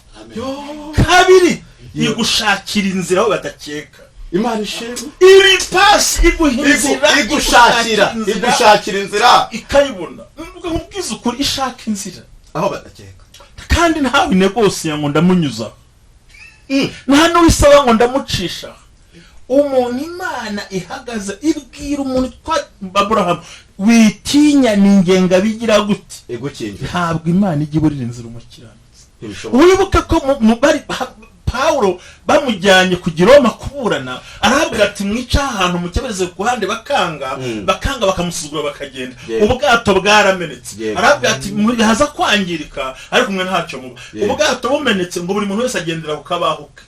kabiri igushakira inzira aho badakeka Imana ishimwe iri pasi iguhinzira igushakira inzira ikayibona nkubwiza ukuri ishaka inzira aho badakeka kandi ntawe negosiye ngo ndamunyuza nta n'uwisaba ngo ndamucisha umuntu Imana ihagaze ibwira umuntu kwa Aburahamu witinya ningenga bigira gute igukingira ntabwo Imana ijya iburira inzira umukiranutsi wibuke ko bari Pawulo bamujyanye kugira Roma kuburana arahabwa ati mwica ahantu mukebereze ku ruhande bakanga bakamusuzugura bakagenda ubwato bwaramenetse arahabwa ati muri haza kwangirika ariko mwe ntacyo muba ubwato bumenetse ngo buri muntu wese agendera ku kabahuke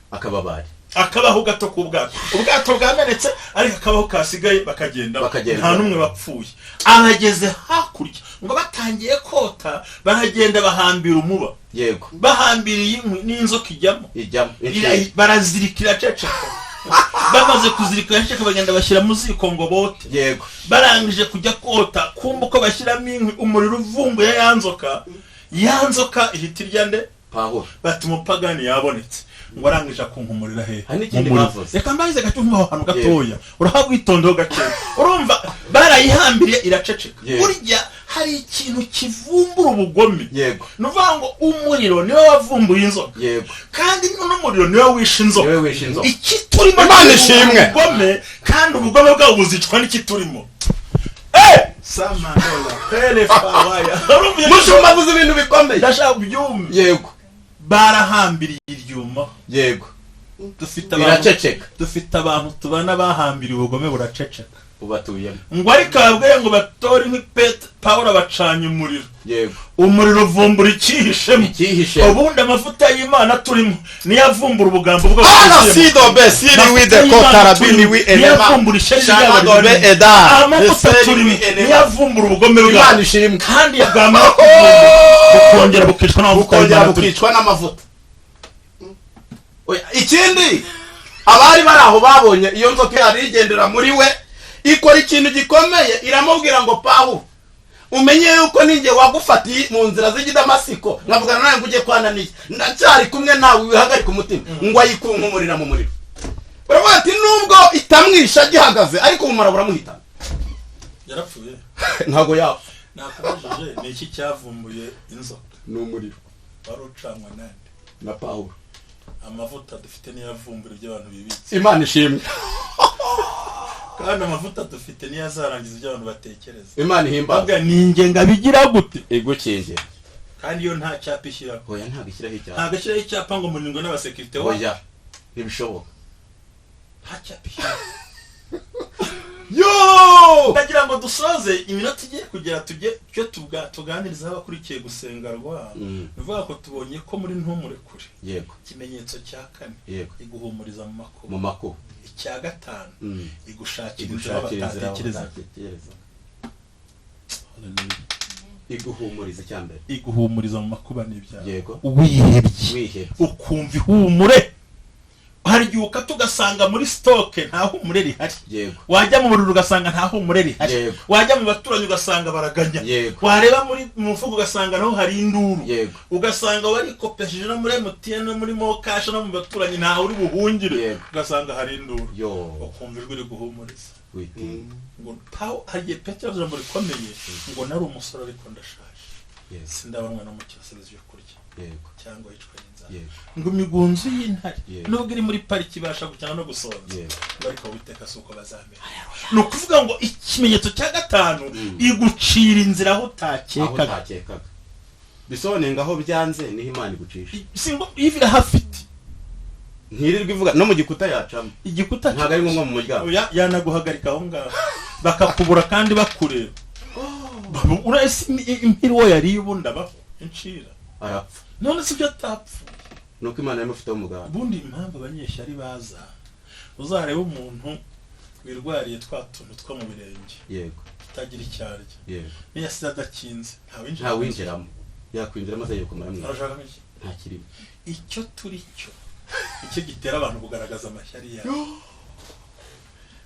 akabaho gato ku ubwato bwamenetse ariko akabaho kasigaye bakagenda nta n'umwe bapfuye abageze hakurya ngo batangiye kota baragenda bahambira umuba yego bahambiriye inkwi n'inzoka ijyamo barazirikira ceceka bamaze kuzirikira ceceka bagenda bashyira mu ziko ngo bote yego barangije kujya kota kumva uko bashyiramo inkwi umuriro uvumbuye ya nzoka ihita irya nde Pawulo bati umupagani yabonetse ngo arangije akunkumurira hehe reka mbahize gatumva aho hantu gatoya urahabwa itondeho gakeya urumva barayihambiriye iraceceka burya hari ikintu kivumbura ubugome yego nuvuga ngo umuriro niwe wavumbuye inzoka yego kandi n'umuriro niwe wishe inzoka iki turimo Imana ishimwe ubugome kandi ubugome bwabo buzicwa n'iki turimo Samandola Pelefawaya mushumba vuze ibintu bikomeye ndashaka byumve yego barahambiriye iryuma yego dufite abantu tubana bahambiriye ubugome buraceceka ubatuyemo ngo ariko ababwiye ngo batore nk'ipeti Pawulo abacanye umuriro yego umuriro uvumbura ikihishemo ubundi amavuta y'Imana turimo niyo avumbura ubugambo bwo niyavumbura ishyari amavuta turimo niyo avumbura ubugome bwawe kandi bwamara bukongera bukicwa n'amavuta ikindi abari bari aho babonye iyo nzoka yari igendera muri we ikora ikintu gikomeye iramubwira ngo Pawulo umenye yuko ninjye wagufatiye mu nzira z'Idamasiko nkavugana nawe ngo ujye kwananiye ndacyari kumwe nawe wihagarika umutima ngo ayikunkumurira mu muriro baravuga ati nubwo itamwisha gihagaze ariko umumara buramuhitana yarapfuye ntago yapfa nakubajije ni iki cyavumbuye inzoka ni umuriro wari ucanwa nande na Pawulo amavuta dufite niyo avumbura ibyo abantu bibitse Imana ishimwe kandi amavuta dufite niyo azarangiza ibyo abantu batekereza Imana ihimbaza ningenga bigira gute igukingera kandi iyo nta cyapa ishyiraho oya ntabwo ishyiraho icyapa ntabwo ishyiraho icyapa ngo murindwe n'abasekirite oya ntibishoboka nta cyapa ishyiraho yo ndagira ngo dusoze iminota igiye kugera tujye tuganiriza abakurikiye gusenga rwa bivuga ko tubonye ko muri ntumurekure yego ikimenyetso cya 4 iguhumuriza mu makuba icya 5 igushakira inzira batatekereza iguhumuriza cyambere, iguhumuriza mu makuba n'ibyaha. Yego. Wihebye ukumva ihumure. Hari igihe ukata ugasanga muri stoke nta humure rihari. Yego. Wajya mu bururu ugasanga nta humure rihari. Yego. Wajya mu baturanyi ugasanga baraganya. Yego. Wareba muri mu mfugo ugasanga naho hari induru. Yego. Ugasanga wari kopesheje no muri MTN no muri Mokash no mu baturanyi nta uri buhungire. Yego. Ugasanga hari induru. Yo. Ukumva ijwi riguhumuriza. Ngo Paul hagiye Petero jambo rikomeye ngo nari umusore ariko ndashaje. Yes. Sindabanwa no mu kirasirizo cyo kurya. Yego. Cyangwa yicwa n'inzara. Yego. Ngo imigunzu y'intare Yego. nubwo iri muri pariki ibasha gucyana no gusonza. Yego. Ariko Uwiteka suko bazamera. No kuvuga ngo ikimenyetso cya gatanu igucira inzira aho utakekaga. Bisobanuye ngaho byanze niho Imana igucisha. Singo ivira hafite. Ntirirwa ivuga no mu gikuta yacamo. Igikuta ntago ari ngombwa mu muryango. Yanaguhagarika aho ngaho. Bakakubura kandi bakureba. Urese impiro yari ubunda baho incira. Arapfa. None si byo atapfa. Nuko Imana yamufite umugabo. Bundi impamvu abanyeshyari baza. Uzareba umuntu wirwariye twatuntu two mu birenge. Yego. Tagira icyarya. Yego. Niya sadakinze. Nta winjiramo. Yakwinjira maze yuko arashaka iki? Nta kirimo. Icyo turi cyo. Icyo gitera abantu kugaragaza amashyari yabo.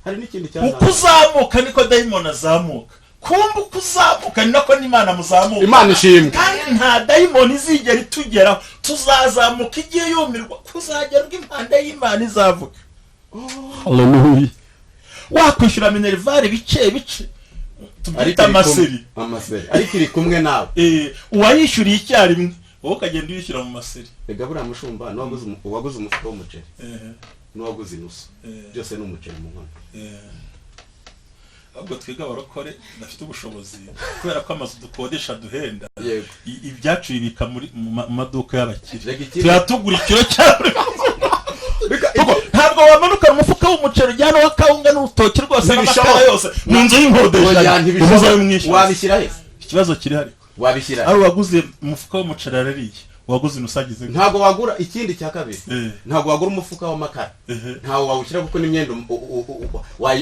Hari n'ikindi cyane. Ukuzamuka niko daimon azamuka. Kumba ukuzamuka ni nako n'Imana muzamuka. Imana ishimwe. Kandi nta daimon izigera itugeraho. Tuzazamuka igiye yumirwa. Kuzagera impanda y'Imana izavuga. Hallelujah. Wakwishyura minervare bice. Tubyita amaseri. Ariko iri kumwe nawe. Uwayishyuriye icyarimwe. Wowe ukagenda uyishyura mu maseri. Ega buriya mushumba waguze umufuka w'umuceri. N'uwaguze inusu. Byose ni umuceri mu nkono. Ahubwo twiga abarokore dafite ubushobozi kubera ko amazu dukodesha duhenda. Yego. Ibyacu bibika muri mu maduka y'abakire. Tuyatugura ikiro cyane. Ntabwo wamanuka umufuka w'umuceri ujyana wa kawunga n'urutoki rwose n'amakara yose mu nzu y'inkodesha. Wabishyira he? Ikibazo kiri hari. Wabishyira. Ari waguze umufuka w'umuceri arariye. Waguze inusagize. Ntago wagura ikindi cya kabiri. Ntago wagura umufuka w'amakara. Ntawo wawushyira kuko n'imyendo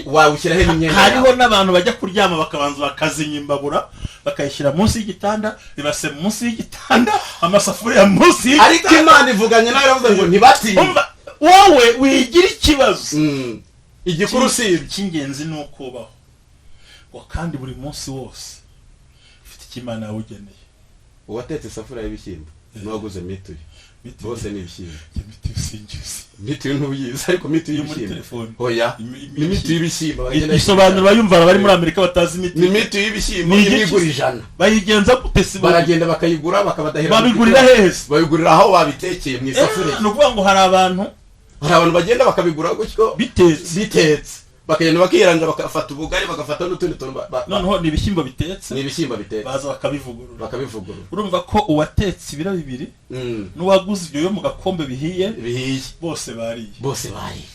wawushyira he n'imyendo. Hariho n'abantu bajya kuryama bakabanza bakazinya imbabura bakayishyira munsi y'igitanda ibase munsi y'igitanda amasafuriya munsi y'igitanda. Ariko Imana ivuganye nawe iravuga ngo ntibatinya. Wowe wigira ikibazo. Igikuru si cy'ingenzi nuko ubaho. Ngo kandi buri munsi wose ufite ikimana yawugeneye. Uwatetse isafuriya y'ibishyimbo n'uwaguze mituyu bose ni ibishyimbo. Mituyu sinjuzi. Mituyu ntuyizi ariko mituyu y'ibishyimbo. Oya. Ni mituyu y'ibishyimbo. Isobanura bayumva bari muri Amerika batazi mituyu. Ni mituyu y'ibishyimbo n'igura 100. Bayigenza gute si baragenda bakayigura bakabadahera. Babigurira hese. Babigurira aho babitekeye mu isafuriya. No kuvuga ngo hari abantu bagenda bakabigura gutyo bitetse. Bakagenda bakiranja bakafata ubugari bagafata n'utundi tuntu. Noneho ni ibishyimbo bitetse. Ni ibishyimbo bitetse. Baza bakabivugurura. Urumva ko uwatetse ibiro 2 n'uwaguze ibyo yo mu gakombe bihiye bose bariye.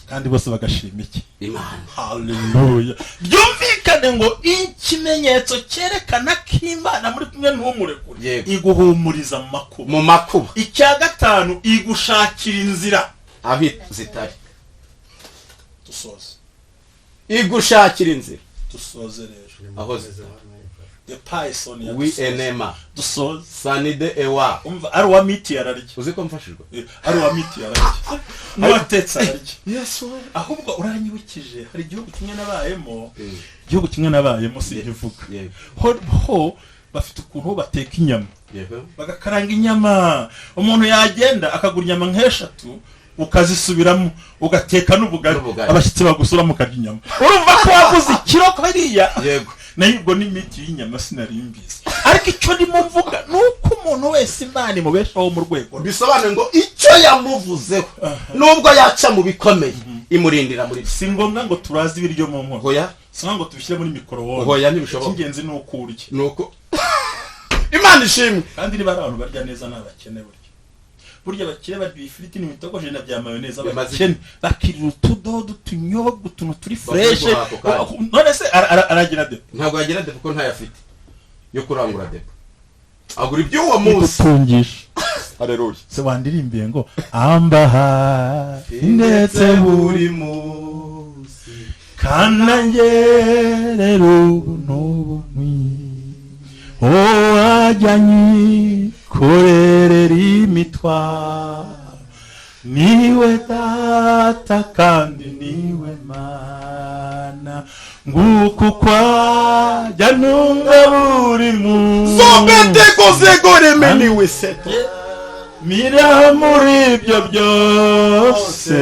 Kandi bose bagashima iki? Imana. Hallelujah. Byumvikane ngo ikimenyetso cyerekana ko Imana muri kumwe n'umurekure iguhumuriza mu makuba. Icya gatanu igushakira inzira aho zitari. Dusoze. Igushakira inzira. Dusoze rero. Aho zitari. The Python ya we enema. Dusoze. Sanide ewa. Umva ari wa miti yararye. Uzi ko mfashirwa. Ari wa miti yararye. N'uwatetse ararye. Yes. Ahubwo uranyibukije hari igihugu kimwe nabayemo sinkivuga. Ho bafite ukuntu bateka inyama. Bagakaranga inyama. Umuntu yagenda akagura inyama nk'eshatu ukazisubiramo ugateka n'ubugari abashyitsi bagusura mu karya inyama. Urumva ko waguze ikiro kariya. Yego. Nayo ubwo n'imiti y'inyama sinarimbizi. Ariko icyo ndimo mvuga nuko umuntu wese Imana imubeshaho mu rwego. Bisobanuye ngo icyo yamuvuzeho nubwo yaca mu bikomeye imurindira muri. Si ngombwa ngo turazi ibiryo mu nkono. Hoya. Si ngo tubishyire muri mikrowave. Hoya ntibishoboka. Ingenzi nuko urya. Nuko Imana ishimwe. Kandi niba abantu barya neza n'abakene burya bakire barya ifiriti n'imitogoje na bya mayonnaise abakene bakirira utudodo tunyobwa utuntu turi fresh. None se aragira de. Ntabwo yagira de kuko ntayafite yo kurangura de. Agura iby'uwo munsi. Tutungisha. Haleluya. Se wandirimbiye ngo ambaha ndetse buri munsi kanangerero n'ubumwi. Oh nzajya nyikorerera imitwaro, niwe data kandi niwe mana, nguko kwajya ntunga buri munsi. Zobetegozegoremeniwe seto mira muri ibyo byose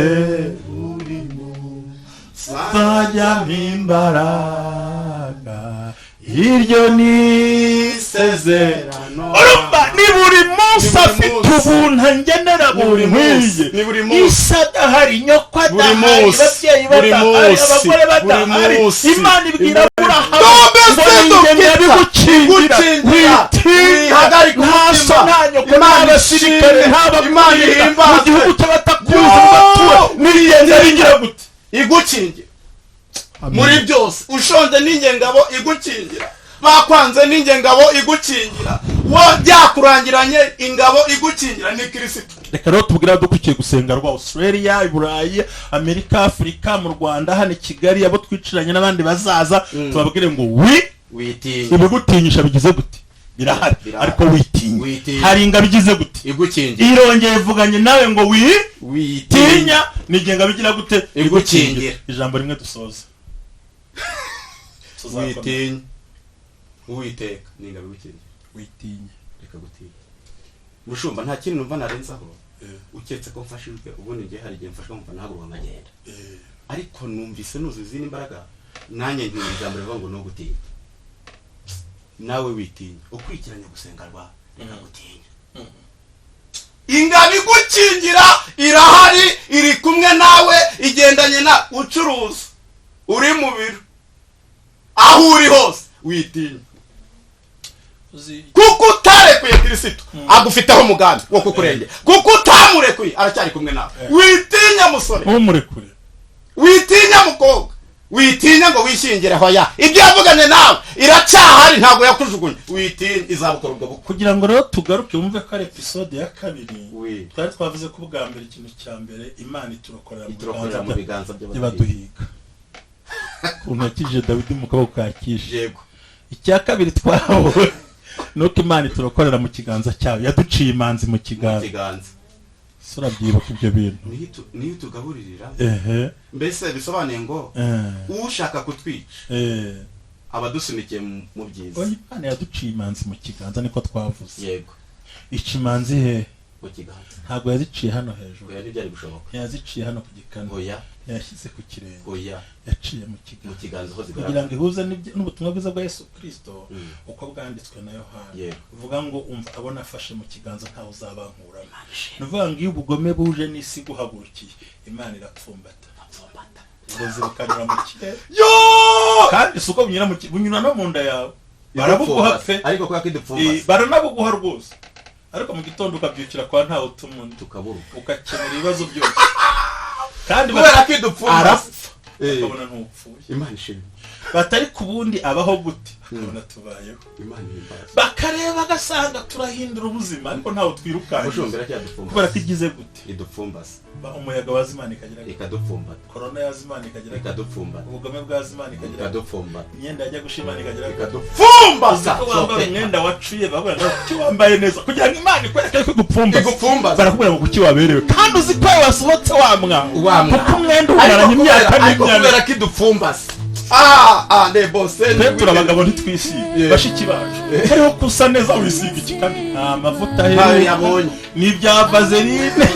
nzajyamo imbaraga, iryo ni isezerano. Urumva ni buri munsi afite ubuntu ngenera buri nkwiye, isada hari, nyoko adahari, ababyeyi badahari, abagore badahari. Imana ibwira Aburahamu ngo ninjye bigukingira, witinya, nta so nta nyoko n'abasirikare ntababwira mu gihugu cy'abatakuzi batuwe, nigenda bigira gute igukingira muri byose. Ushonje ninjye ngabo igukingira, bakwanze ninjye ngabo igukingira, wo byakurangiranye ingabo igukingira ni Kristo. Reka rero tubwira dukwiye gusenga rwa Australia, Iburayi, Amerika, Afrika, mu Rwanda, hano Kigali, abo twiciranye n'abandi bazaza, tubabwire ngo witinya. Ibigutinyisha bigize gute? Birahari, ariko witinya. Hari ingabo igize gute? Igukingira. Irongeye ivuganye nawe ngo witinya, nigenga bigira gute? Igukingira. Ijambo rimwe dusoza. Witinya. Uwiteka ninga bigukingira. Witinya. Reka gutinya. Mushumba nta kintu numva narenzaho. Uketse ko mfashijwe, ubundi ngiye hari igihe mfashwa mva ntago bamagenda. Ariko numvise nuzuza imbaraga, nanjye ngira ijambo rivuga ngo no gutinya. Nawe witinya, ukurikiranye gusenga rwa, reka gutinya. Ingabo igukingira irahari, iri kumwe nawe, igendanye na ucuruza, uri mu biro, aho uri hose witinya. Kuko utarekuye Kristo agufiteho umugambi wo kukurengera, kuko utamurekuye aracyari kumwe nawe. Witinya musore, umurekure. Witinya mukobwa, witinya ngo wishingire hoya, ibyo yavuganye nawe iracyahari, ntago yakujugunye. Witinya izabukora ubwo buko. Kugira ngo rero tugaruke wumve ko ari episode ya kabiri, twari twavuze ko ubwa mbere ikintu cya mbere Imana iturokorera mu biganza by'abaduhiga. Unakije Dawidi mu kaboko ka Kishi. Yego. Icya kabiri twaho nuko Imana iturokorera mu kiganza cyayo, yaduciye imanzi mu kiganza. Sura byibuka ibyo bintu. Niyo tugaburirira. Mbese bisobanuye ngo ushaka kutwica abadusunikiye mu byiza. Imana yaduciye imanzi mu kiganza, niko twavuze. Yego. Ikimanzi he mu kiganza. Ntabwo yaziciye hano hejuru. Yari byari gushoboka. Yaziciye hano ku gikanu. Oya. Yashyize ku kirenge. Oya. Yaciye mu kiganza ho zigaragara. Kugira ngo ihuze n'ubutumwa bwiza bwa Yesu Kristo uko bwanditswe na Yohana. Uvuga ngo umva abona afashe mu kiganza ntawe uzabankuramo. Nuvuga ngo iyo ubugome buje n'isi guhagurukiye, Imana irapfumbata. Ubuzi bukanyura mu kirere. Kandi suko bunyura no mu nda yawe. Barabuguha pe. Ariko kwa kidupfumbase. Baranabuguha rwose. Ariko mu gitondo ukabyukira kwa ntawe utumuntu tukabura, ukakenera ibibazo byose. Kandi kubera kidupfumbase. Bakabona ntupfuye. Imana ishimwe. Batari kubundi abaho gute? Bakabona tubayeho. Imana imbaza. Bakareba gasanga turahindura ubuzima, ariko ntawe twirukanye. Mushombera cyadupfumbase. Kubera ko igize gute? Idupfumbase. Umuyaga wa Zimana ikagira ikadupfumbata. Corona ya Zimana ikagira ikadupfumbata. Ubugome bwa Zimana ikagira ikadupfumbata. Imyenda yajya gushimana ikagira ikadupfumbasa. Wambaye umwenda wacuye babura ko wambaye neza kugira ngo Imana ikwereke ko igupfumbasa. Barakubwira ngo kuki waberewe kandi uzi ko wasohotse wamwa kuko umwenda umaranye imyaka n'imyaka kubera ko idupfumbasa. Nebose Petro abagabo ntitwisiga bashiki bacu hariho kusa neza wisiga iki kandi nta mavuta he yabonye n'ibya vaseline.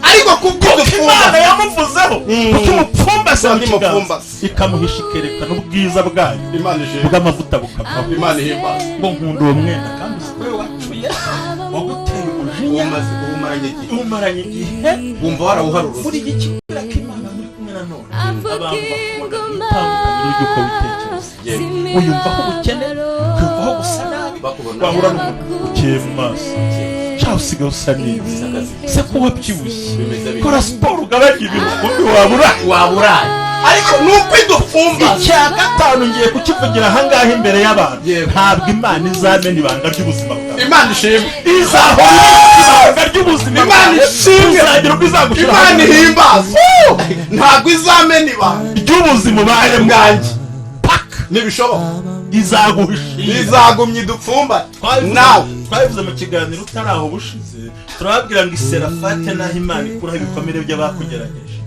Ariko kubwo Imana yamuvuzeho kuko umupfumbase ikamuhisha ikerekana ubwiza bwayo bw'amavuta bukavaho. Imana ihimbaza ngo nkunda uwo mwenda kandi usiwe wacuye waguteye umujinya umaranye igihe wumva warawuharuruza muri iki kubera ko Imana muri kumwe na none abantu bakubona itandukanye n'uko bitekereza. Uyumvaho ubukene, ukumvaho gusa nabi, wahura n'umuntu ukeye mu maso cyangwa usigaye usa neza, se ko wabyibushye, kora siporo ugabanya ibiro ubundi waburaye. Ariko nuko idupfumbase. Icya gatanu ngiye kukivugira ahangaha imbere y'abantu, ntabwo Imana izamena ibanga ry'ubuzima bwawe. Imana ishimwe. Izahora ibanga ry'ubuzima bwawe. Imana ishimwe. Uzagira ubwo izagushira. Imana ihimbaza. Ntabwo izamena ibanga ry'ubuzima ubaye bwanjye. Paka nibishoboka. izaguhishira, izagumya idupfumba nawe. twabivuze mu kiganiro utaraho bushize, turababwira ngo iserafate naho Imana ikuraho ibikomere by'abakugerageje.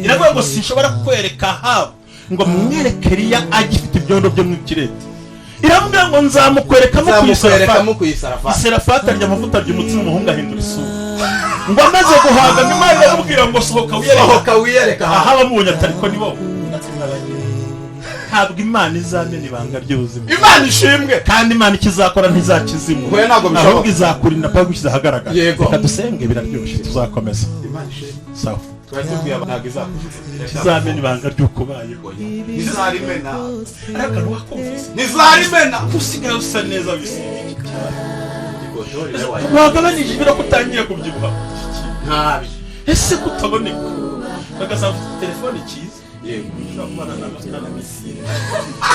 Iravuga ngo sinshobora kwereka Ahabu ngo mwereke Eliya agifite ibyondo byo mu kirere. Iravuga ngo nzamukwerekamo ku isarafati. Iserafati arya amavuta arya umutsima, umuhungu ahindura isura. Ngo amaze guhaga Imana iramubwira ngo sohoka wiyereka Ahabu amubonye atari ko ni wowe. Ntabwo Imana izamena ibanga ry'ubuzima. Imana ishimwe. Kandi Imana ikizakora ntizakizimwe, ahubwo izakurinda paka gushyize ahagaragara. Reka dusenge, biraryoshye, tuzakomeza. Imana ishimwe. Sawa. Ntabwo izakujugunya. Izamena ibanga ry'ukubayeho. Izarimena. Ariko wakumvise. Izarimena. Usigaye usa neza bisigaye. Wagabanije ibiro kutangiye kubyibuha. Ntabi. Ese kutaboneka. Bagasaba telefone cyiza. Yego.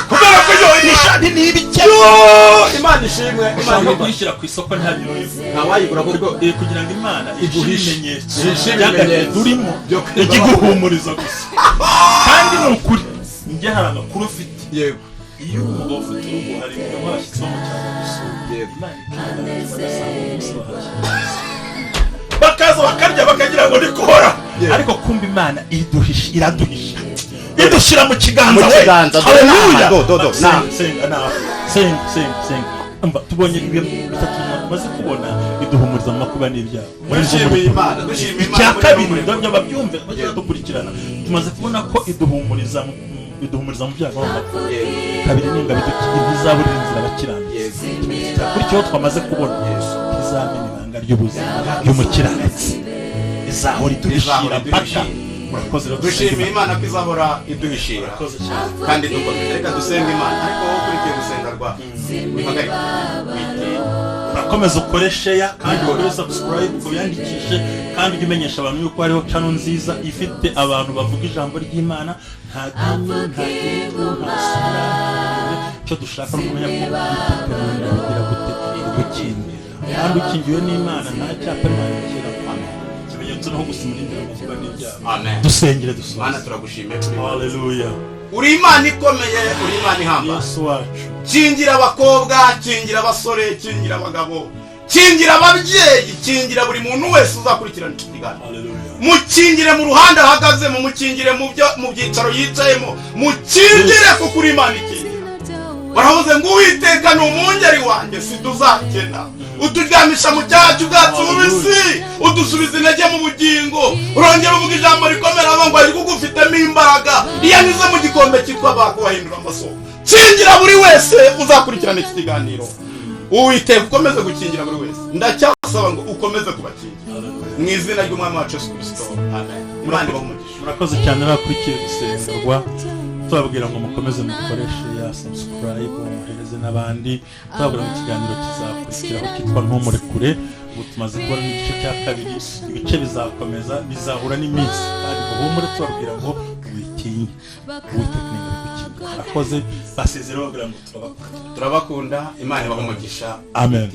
Kubera ko nishani n'ibike. Imana ishimwe. Imana kuyishyira ku isoko nta biro yivu. Ntawayigura kuko kugira ngo Imana iguhishe ibimenyetso urimo igiguhumuriza gusa. Kandi ni ukuri njye hari amakuru ufite. Yego. Iyo umugabo ufite urugo hari umugabo washyitseho mu cyaro gusura. Yego. Bakaza bakarya bakagira ngo ni kuhora. Ariko kumva Imana iraduhisha. Idushyira mu kiganza we. Haleluya. Senga. Tubonye ibyo bitatu maze kubona iduhumuriza mu makuba n'ibyaha. Icya kabiri ndabyo babyumve badukurikirana. Tumaze kubona ko iduhumuriza mu byaha no makuba. Kabiri ninga bidukiza inzira bakirangiza. Kuri cyo twamaze kubona izamini ibanga ry'ubuzima y'umukiranutsi. Izahora iduhishira mpaka. Dushimira Imana ko izahora iduhishira kandi dukomeze. Reka dusenga Imana, ariko wowe ukurikiye gusenga rwa wihagarike urakomeza ukore share kandi ukore subscribe, uyandikishe kandi ujye umenyesha abantu yuko hariho channel nziza ifite abantu bavuga ijambo ry'Imana. Nta dini, nta gihugu, nta sura. Icyo dushaka no kumenya ko bigira gute gukingira, kandi ukingiwe n'Imana nta cyapa Imana ishyira. No gusimurindira amavuga n'ibyaha. Amen. Dusengere dusoze. Mana turagushimiye kuri Haleluya. Uri Imana ikomeye, uri Imana ihamba. Yesu wacu. Kingira abakobwa, kingira abasore, kingira abagabo, kingira ababyeyi, kingira buri muntu wese uzakurikirana iki kiganiro. Haleluya. Mukingire mu ruhande ahagaze, mukingire mu byicaro yicayemo, mukingire kuko uri Imana ikingira. Baravuze ngo Uwiteka ni umwungeri wanjye situzakena. Uturyamisha mu cyacu bwacu bubisi, udusubiza intege mu bugingo. Urongera uvuga ijambo rikomera ngo ari kugufitemo imbaraga. Iyo anyuze mu gikombe cyitwa bakubahindura amasoko. Kingira buri wese uzakurikirana iki kiganiro. Uwiteka ukomeze gukingira buri wese. Ndacyasaba ngo ukomeze kubakingira. Mu izina ry'Umwami wacu Yesu Kristo. Amen. Imana ibahumugishe. Murakoze cyane nakurikiye gusengerwa. Tubabwira ngo mukomeze mukoreshe ya subscribe, muhereze n'abandi. Tubabwira mu kiganiro kizakurikiraho cyitwa Ntumurekure. Ubu tumaze kubona n'igice cya kabiri, ibice bizakomeza bizahura n'iminsi. Kandi muhumure, tubabwira ngo witinye. Uwitekinga gukinga. Akoze basezera babwira ngo turabakunda. Imana ibahumugisha. Amen.